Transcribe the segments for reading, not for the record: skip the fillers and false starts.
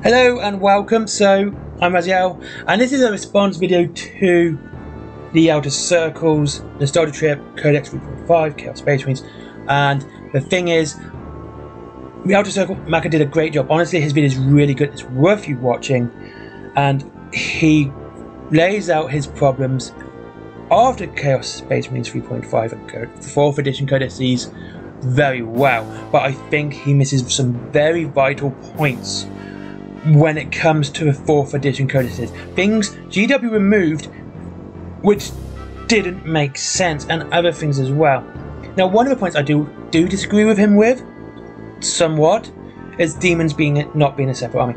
Hello and welcome. So I'm Raziel, and this is a response video to the Outer Circles Nostalgia Trip Codex 3.5 Chaos Space Marines. And the thing is, the Outer Circle Maka did a great job. Honestly, his video is really good. It's worth you watching, and he lays out his problems after Chaos Space Marines 3.5 and 4th edition codices very well. But I think he misses some very vital points when it comes to the 4th edition codices. Things GW removed which didn't make sense, and other things as well. Now, one of the points I do disagree with him with, somewhat, is demons not being a separate army.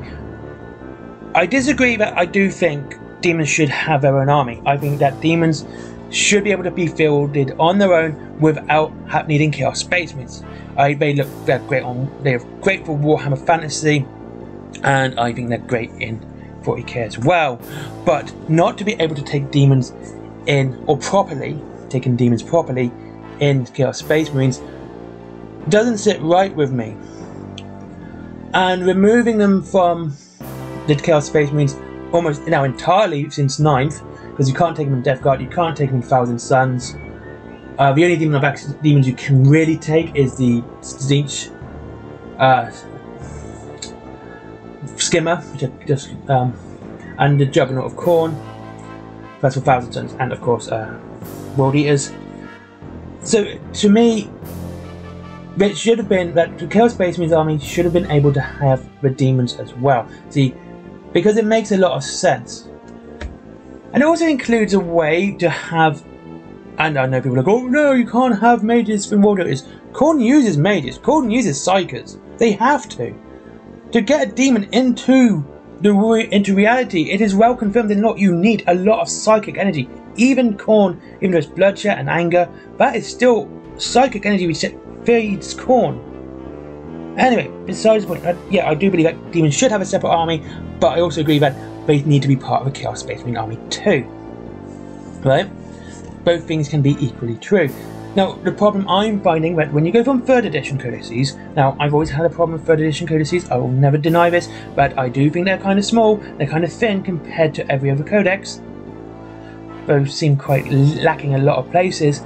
I disagree that I do think demons should have their own army. I think that demons should be able to be fielded on their own without needing Chaos Space Marines. They're great for Warhammer Fantasy, and I think they're great in 40k as well. But not to be able to take demons in, or taking demons properly in Chaos Space Marines, doesn't sit right with me. And removing them from the Chaos Space Marines almost now entirely since 9th, because you can't take them in Death Guard, you can't take them in Thousand Suns. The only demons you can really take is the Zinch Skimmer, which are just and the Juggernaut of Khorne. That's for Thousand Suns, and of course World Eaters. So to me, it should have been that the Chaos Space Marines army should have been able to have the demons as well. See, because it makes a lot of sense, and it also includes a way to have. And I know people are like, oh no, you can't have mages from World Eaters. Khorne uses mages. Khorne uses psychers. They have to. To get a demon into reality, it is well confirmed in lot you need a lot of psychic energy. Even Khorne, even though it's bloodshed and anger, that is still psychic energy which feeds Khorne. Anyway, besides the point, yeah, I do believe that demons should have a separate army, but I also agree that they need to be part of a Chaos Space Marine army too. Right? Both things can be equally true. Now, the problem I'm finding that when you go from 3rd edition codices, now I've always had a problem with 3rd edition codices, I will never deny this, but I do think they're kind of small, they're kind of thin compared to every other codex. Both seem quite lacking a lot of places,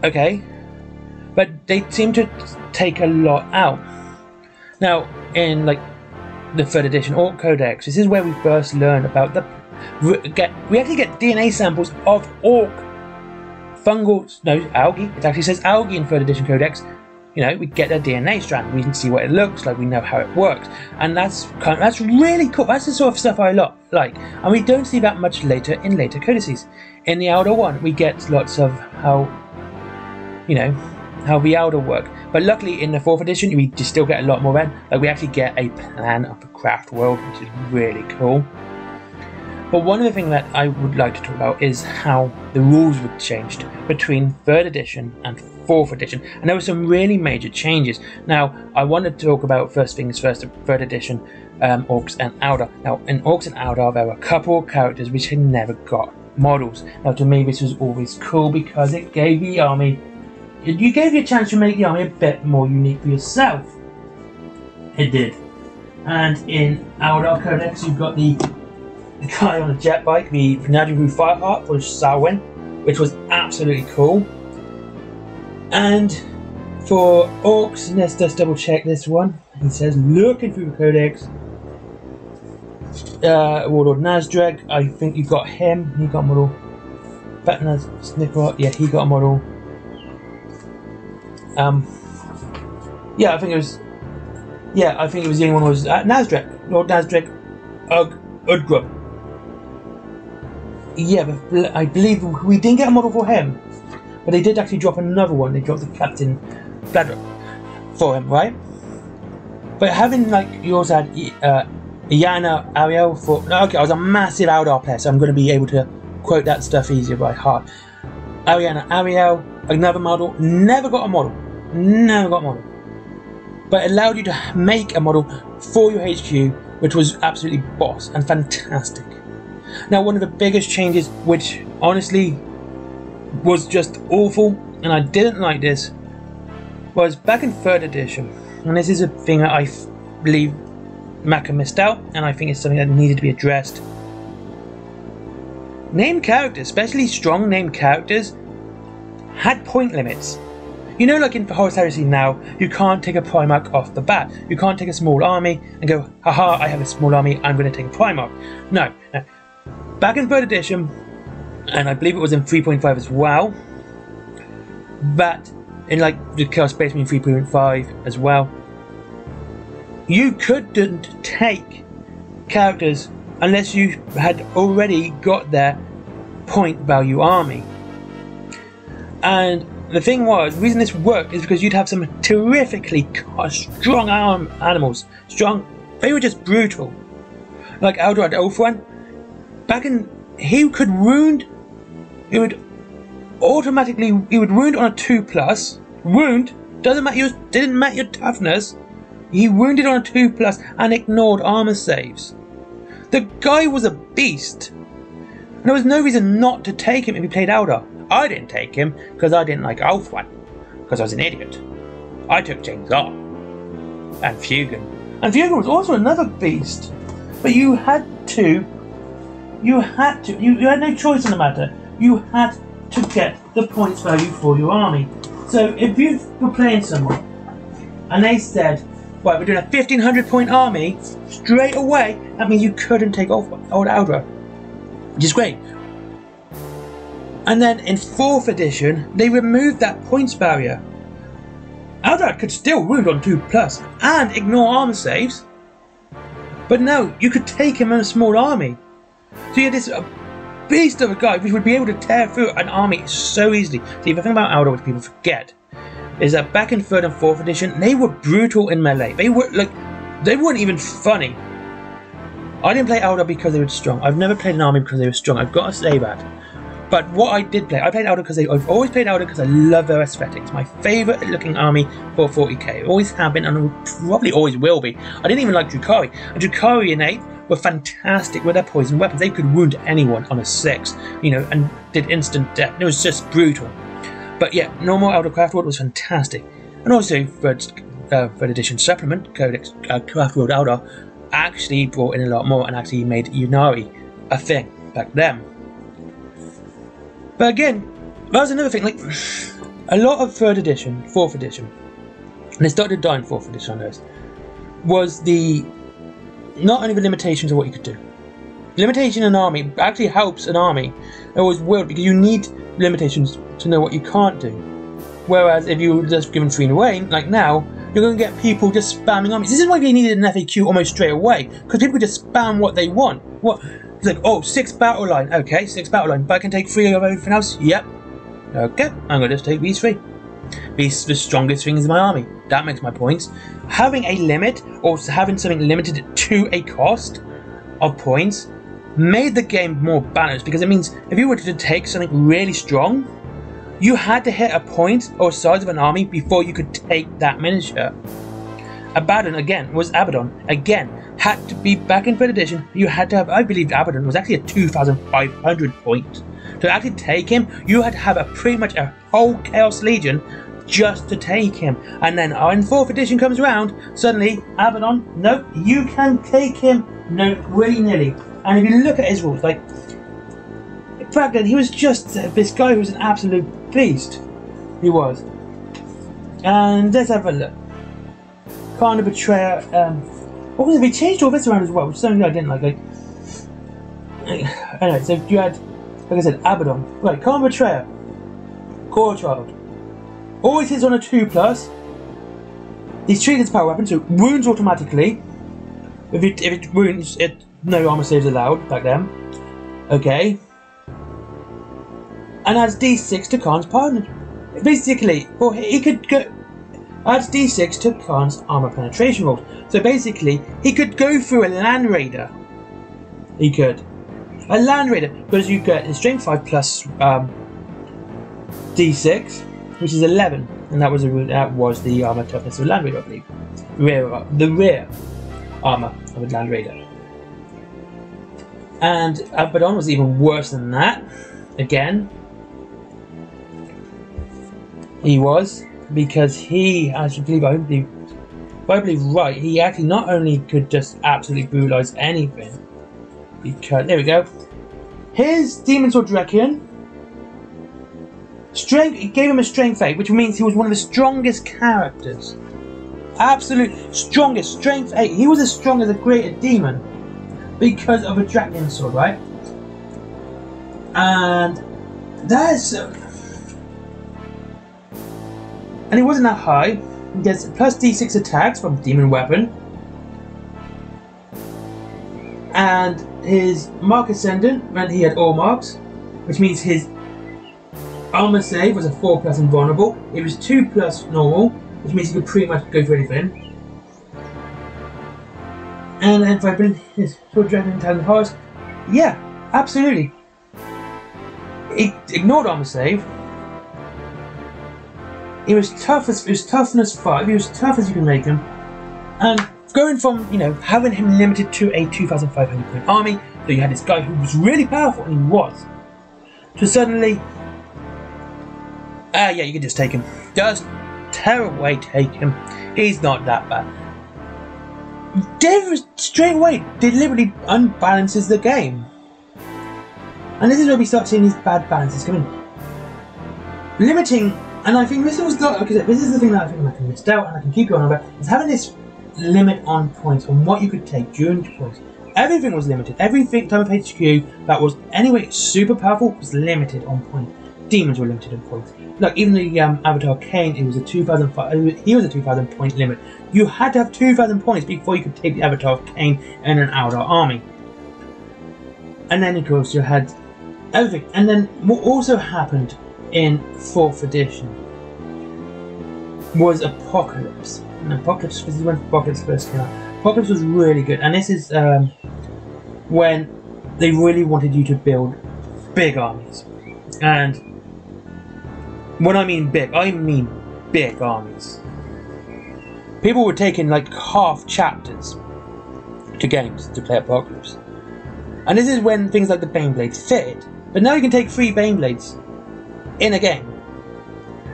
okay, but they seem to take a lot out. Now, in like the 3rd edition Orc Codex, this is where we first learn about we actually get DNA samples of orc algae. It actually says algae in 3rd edition codex. You know, we get their DNA strand, we can see what it looks like, we know how it works, and that's really cool. That's the sort of stuff I like, and we don't see that much later in later codices. In the Outer one, we get lots of how the Outer work, but luckily in the 4th edition we just still get a lot more then. Like, we actually get a plan of the craft world, which is really cool. But one of the things that I would like to talk about is how the rules were changed between 3rd edition and 4th edition, and there were some really major changes. Now, I want to talk about first things first, 3rd edition Orcs and Outer. Now, in Orcs and Outer, there were a couple of characters which had never got models. Now, to me, this was always cool because it gave the army, you gave you a chance to make the army a bit more unique for yourself. It did. And in Outer Codex, you've got the guy on a jet bike, the Najibru Fireheart for Sarwin, which was absolutely cool. And for Orcs, let's just double check this one. He says, looking through the codex, Warlord Nazdreg, I think you got him, he got a model. Fatnaz Snicker, yeah, he got a model. Yeah, I think it was the only one was Nazdreg, Lord Nazdreg Udgrub. Yeah, but I believe we didn't get a model for him, but they did actually drop another one. They dropped the Captain Bladder for him, right? But having, like, you also had Iana Ariel for. Okay, I was a massive Eldar player, so I'm going to be able to quote that stuff easier by heart. Ariana Ariel, another model, never got a model, but it allowed you to make a model for your HQ, which was absolutely boss and fantastic. Now, one of the biggest changes, which honestly was just awful, and I didn't like this, was back in 3rd edition, and this is a thing that I believe Maka missed out, and I think it's something that needed to be addressed. Named characters, especially strong named characters, had point limits. You know, like in Horus Heresy now, you can't take a Primarch off the bat. You can't take a small army and go, haha, I have a small army, I'm going to take a Primarch. No. Back in 3rd edition, and I believe it was in 3.5 as well, but in like the Chaos Space Marine 3.5 as well, you couldn't take characters unless you had already got their point value army. And the thing was, the reason this worked is because you'd have some terrifically strong animals. They were just brutal. Like Eldar Ulthuan, he would wound on a 2+. Wound, didn't matter your toughness. He wounded on a 2+ and ignored armor saves. The guy was a beast. And there was no reason not to take him if he played Eldar. I didn't take him because I didn't like Ulthuan, because I was an idiot. I took James R. and Fugan. And Fugan was also another beast. But you had no choice in the matter. You had to get the points value for your army. So if you were playing someone and they said, right, we're doing a 1500 point army straight away, that means you couldn't take old Eldar, which is great. And then in 4th edition, they removed that points barrier. Eldar could still wound on 2+ and ignore armor saves, but no, you could take him in a small army. So you had this beast of a guy which would be able to tear through an army so easily. See, the thing about Eldar which people forget is that back in 3rd and 4th edition, they were brutal in melee. They weren't even funny. I didn't play Eldar because they were strong. I've never played an army because they were strong. I've got to say that. But what I did play, I played Eldar because I've always played Eldar because I love their aesthetics. My favourite looking army for 40k. Always have been and probably always will be. I didn't even like Drukhari. And Drukhari in 8th were fantastic with their poison weapons. They could wound anyone on a 6, you know, and did instant death. It was just brutal. But yeah, normal Eldar Craft World was fantastic. And also, 3rd edition supplement, Codex Craft World Eldar, actually brought in a lot more and actually made Yunari a thing back then. But again, that was another thing, like, a lot of 3rd edition, 4th edition, and it started to die in 4th edition, I noticed, was not only the limitations of what you could do. Limitation in an army actually helps an army. It always will, because you need limitations to know what you can't do. Whereas if you were just given free away, like now, you're going to get people just spamming armies. This is why they needed an FAQ almost straight away, because people just spam what they want. It's like, oh, 6 battle line. Okay, 6 battle line, but I can take 3 of everything else? Yep. Okay, I'm going to just take these 3. These the strongest things in my army. That makes my points. Having a limit, or having something limited to a cost of points, made the game more balanced, because it means if you were to take something really strong, you had to hit a point or size of an army before you could take that miniature. Abaddon, again, was Abaddon. Again, had to be back in 3rd edition. You had to have, I believe Abaddon was actually a 2,500 point. To actually take him, you had to have pretty much a whole Chaos Legion just to take him. And then when 4th edition comes around, suddenly, Abaddon, nope, you can take him, no, willy-nilly. And if you look at his rules, like, back then, he was just this guy who was an absolute beast. He was. And let's have a look. Kind of Betrayer, what was it? They changed all this around as well, which is something I didn't like. Anyway, so you had, like I said, Abaddon. Right, Khan Betrayer. Core Child. Always hits on a 2+. He's treated as power weapon, so wounds automatically. If it wounds, no armor saves allowed back then. Okay. And adds D6 to Khan's partner. Basically, well, he could go. Adds D6 to Khan's armor penetration rolls. So basically, he could go through a Land Raider. He could. A Land Raider, because you get his strength 5 plus D6, which is 11, and that was the armor toughness of a Land Raider, I believe. The rear armor of a Land Raider. And Abaddon was even worse than that. Again, he was. because he, as you believe, if I believe right, he actually not only could just absolutely brutalize anything, because, there we go, his Demon Sword Drakion, strength, it gave him a strength 8, which means he was one of the strongest characters. Absolute strongest, strength 8. He was as strong as a greater demon because of a Drakion sword, right? And that is, and he wasn't that high. He gets plus D6 attacks from demon weapon, and his mark ascendant meant he had all marks, which means his armor save was a 4+ invulnerable. It was 2+ normal, which means he could pretty much go for anything. And then if I bring his Sword Dragon into the forest, yeah, absolutely. It ignored armor save. He was tough as, it was toughness 5. He was tough as you can make him. And going from, you know, having him limited to a 2,500 point army, so you had this guy who was really powerful, and he was, to suddenly, yeah, you can just take him. Just tear away, take him. He's not that bad. Dave straight away deliberately unbalances the game. And this is where we start seeing these bad balances come in. Limiting, and I think this was not, okay, this is the thing that I think I can missed out, and I can keep going on about, is having this limit on points, on what you could take during points. Everything was limited. Everything time of HQ that was anyway super powerful was limited on points. Demons were limited on points. Like even the Avatar Kane, it was a 2,000. He was a 2,000 point limit. You had to have 2,000 points before you could take the Avatar Kane in an Avatar army. And then of course you had everything. And then what also happened in 4th edition was Apocalypse. And Apocalypse, this is when Apocalypse first came out. Apocalypse was really good, and this is when they really wanted you to build big armies. And when I mean big armies. People were taking like half chapters to games to play Apocalypse. And this is when things like the Baneblade fitted. But now you can take 3 Baneblades in a game.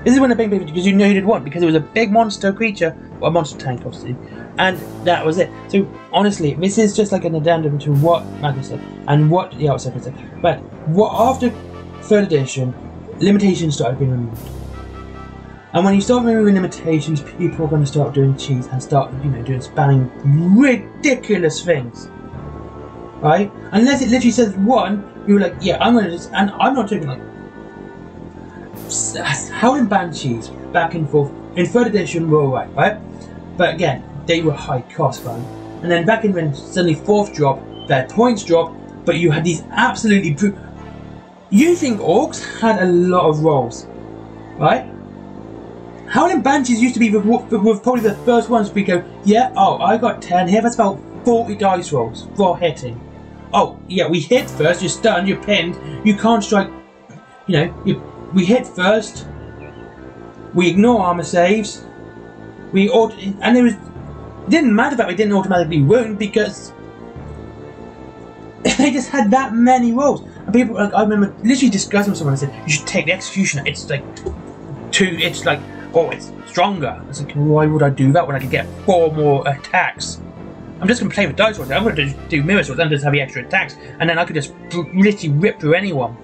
This is when the Baneblade, because you needed one, because it was a big monster creature, or a monster tank obviously, and that was it. So honestly, this is just like an addendum to what Michael said, and what the outside said. But what after 3rd edition, limitations started being removed. And when you start removing limitations, people are going to start doing cheats and start, you know, doing spamming ridiculous things. Right? Unless it literally says 1, you're like, yeah, I'm going to just, and I'm not talking like Howling Banshees back and forth in 3rd edition were alright, right? But again, they were high cost, right? And then back in when suddenly 4th drop, their points drop, but you had these absolutely you think orcs had a lot of rolls, right? Howling Banshees used to be with probably the first ones we go, yeah, oh, I got 10 here, that's about 40 dice rolls for hitting. Oh, yeah, we hit first, you're stunned, you're pinned, you can't strike, you know, we hit first, we ignore armor saves, and it didn't matter that we didn't automatically wound because they just had that many rolls. And people, like, I remember literally discussing with someone and said, you should take the Executioner, it's like, oh, it's stronger. I was like, why would I do that when I could get 4 more attacks? I'm just going to play with dice rolls, I'm going to do mirror swords and just have the extra attacks, and then I could just literally rip through anyone.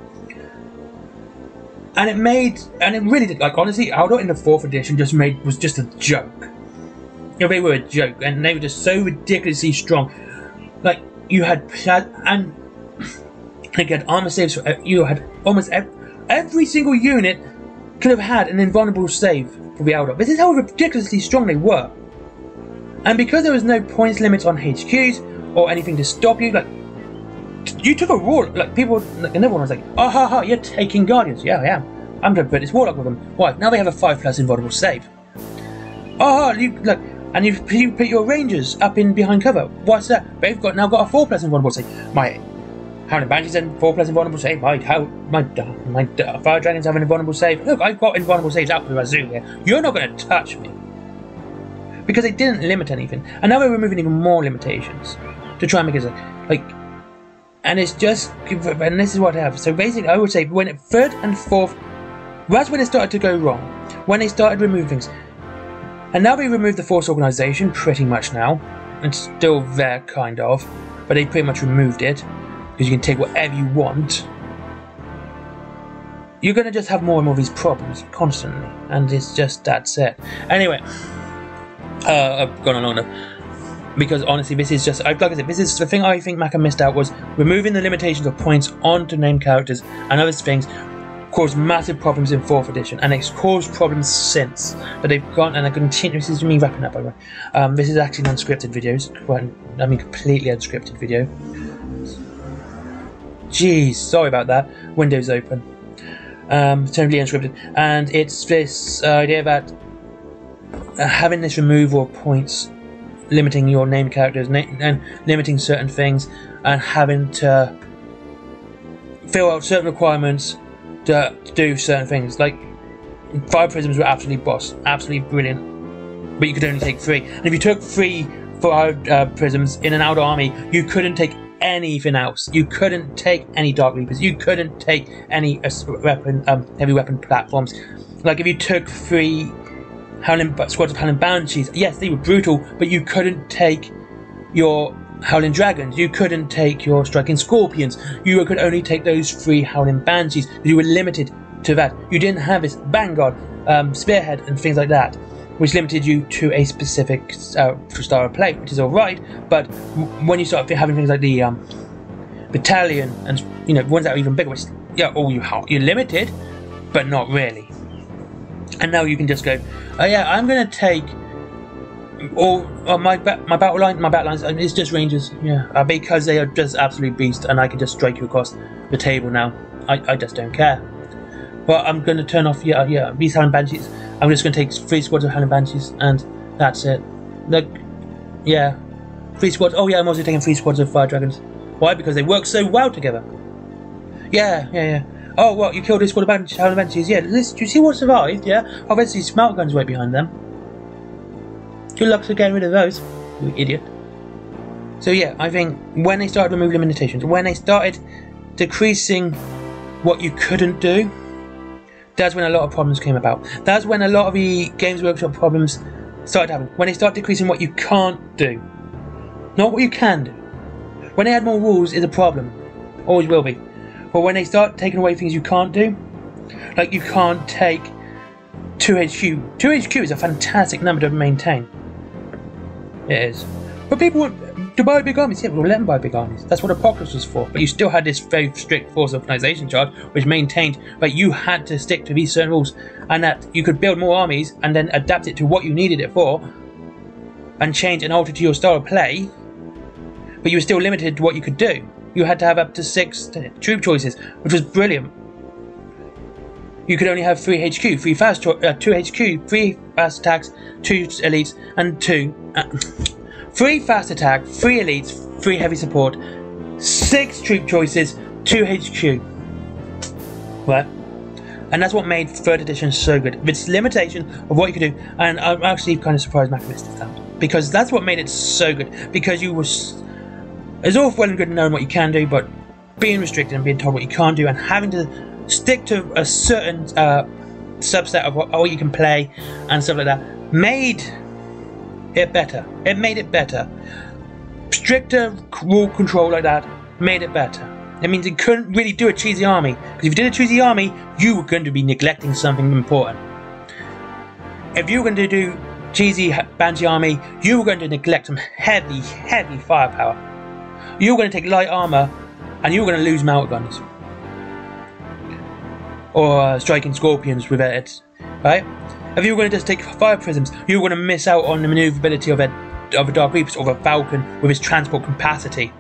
And it really did, like, honestly, Aldor in the 4th edition was just a joke. You know, they were a joke, and they were just so ridiculously strong. Like, you had armor saves, you had almost every single unit could have had an invulnerable save for the Aldor. This is how ridiculously strong they were. And because there was no points limit on HQs, or anything to stop you, like, you took a warlock, like people, like another one was like, oh ha ha, you're taking Guardians. Yeah, I am. I'm going to put this warlock with them. Why? Now they have a 5+ invulnerable save. Oh, you look, and you put your Rangers up in behind cover. What's that? They've now got a 4+ invulnerable save. My Howling Banshees and 4+ invulnerable save. My Fire Dragons have an invulnerable save. Look, I've got invulnerable saves out with Azul here. You're not going to touch me. Because they didn't limit anything. And now they're removing even more limitations to try and make it like. And it's just, and this is what I have. So basically, I would say when 3rd and 4th, that's when it started to go wrong. when they started removing things. And now they removed the force organization pretty much now. It's still there, kind of, but they pretty much removed it because you can take whatever you want. You're going to just have more and more of these problems constantly, and it's just that's it. Anyway, I've gone on long enough because honestly, this is just like I said, this is the thing I think Maka missed out was removing the limitations of points onto named characters and other things. Caused massive problems in 4th edition, and it's caused problems since. But they've gone and they continue. This is me wrapping up, by the way. This is actually an unscripted video. I mean, completely unscripted video. Jeez, sorry about that. Windows open. Totally unscripted, and it's this idea that having this removal of points, limiting your named characters, and limiting certain things, and having to fill out certain requirements to do certain things. Like 5 prisms were absolutely boss, absolutely brilliant, but you could only take 3. And if you took 3 prisms in an outer army, you couldn't take anything else. You couldn't take any Dark Reapers. You couldn't take any heavy weapon platforms. Like if you took 3 squads of Howling Banshees, yes, they were brutal, but you couldn't take your Howling Dragons, you couldn't take your Striking Scorpions, you could only take those 3 Howling Banshees, because you were limited to that. You didn't have this Vanguard, Spearhead and things like that, which limited you to a specific style of play, which is alright, but when you start having things like the Battalion, and ones that are even bigger, which, you're limited, but not really. And now you can just go, oh yeah, I'm going to take my battle lines is just Rangers, because they are just absolute beasts, and I can just strike you across the table now. I just don't care. But I'm going to turn off these Howling Banshees. I'm just going to take 3 squads of Howling Banshees, and that's it. Like, 3 squads. Oh yeah, I'm also taking 3 squads of Fire Dragons. Why? Because they work so well together. Yeah. Oh, what? You killed a squad of Howling Banshees? Yeah. Do you see what survived? Yeah. Obviously, smelt guns right behind them. Good luck to getting rid of those, you idiot. So yeah, I think when they started removing limitations, when they started decreasing what you couldn't do, that's when a lot of problems came about. That's when a lot of the Games Workshop problems started happening. When they start decreasing what you can't do, not what you can do. When they add more rules is a problem, always will be. But when they start taking away things you can't do, like you can't take 2 HQ. 2 HQ is a fantastic number to maintain. It is. But people want to buy big armies. Yeah, we'll let them buy big armies. That's what Apocalypse was for. But you still had this very strict force organization charge, which maintained that you had to stick to these certain rules, and that you could build more armies and then adapt it to what you needed it for, and change and alter to your style of play. But you were still limited to what you could do. You had to have up to 6 troop choices, which was brilliant. You could only have 3 HQ, 2 HQ, 3 fast attacks, 2 elites, and 3 fast attack, 3 elites, 3 heavy support, 6 troop choices, 2 HQ. Right? And that's what made 3rd edition so good. Its limitation of what you could do, and I'm actually kind of surprised Mac missed it out, because that's what made it so good. Because you was, it's all well and good knowing what you can do, but being restricted and being told what you can't do, and having to stick to a certain subset of what you can play and stuff like that, made it better. It made it better. Stricter rule control like that made it better. It means it couldn't really do a cheesy army, because if you did a cheesy army, you were going to be neglecting something important. If you were going to do cheesy Banshee army, you were going to neglect some heavy firepower. You were going to take light armor, and you were going to lose melt guns. Or striking scorpions with it, right? If you were going to just take 5 prisms, you were going to miss out on the maneuverability of a Dark Reaper or a Falcon with its transport capacity.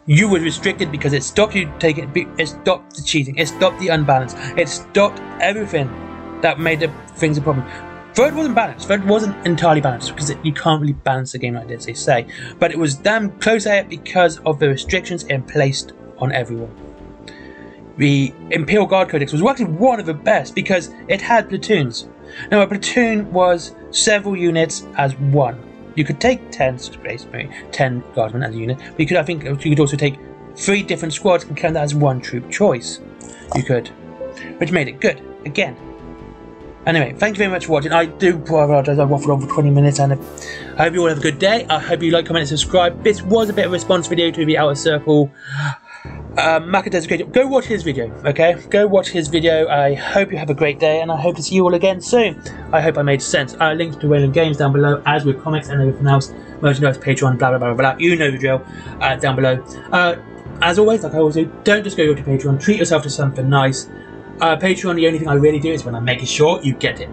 You were restricted because it stopped you taking. It stopped the cheating. It stopped the unbalance. It stopped everything that made the things a problem. 3rd wasn't balanced. 3rd wasn't entirely balanced, because you can't really balance a game like this, they say. But it was damn close at it because of the restrictions it placed on everyone. The Imperial Guard Codex was actually one of the best because it had platoons. Now, a platoon was several units as one. You could take 10 guardsmen as a unit, but I think you could also take 3 different squads and count that as 1 troop choice. You could, which made it good. Again, Anyway, thank you very much for watching. I do apologise, I waffled on for 20 minutes, and I hope you all have a good day. I hope you like, comment, and subscribe. This was a bit of a response video to the Outer Circle Macadez creator. Go watch his video, okay? Go watch his video. I hope you have a great day, and I hope to see you all again soon. I hope I made sense. Links to Wayland Games down below, as with comics and everything else. Merchandise, Patreon, blah blah blah blah. You know the drill. Down below. As always, like I always do, don't just go to Patreon. Treat yourself to something nice. Patreon, the only thing I really do is when I make it short, you get it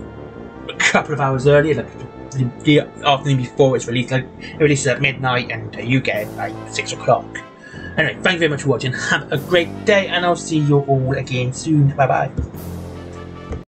a couple of hours earlier, like the afternoon before it's released. Like it releases at midnight, and you get it like 6 o'clock. Anyway, thank you very much for watching. Have a great day, and I'll see you all again soon. Bye bye.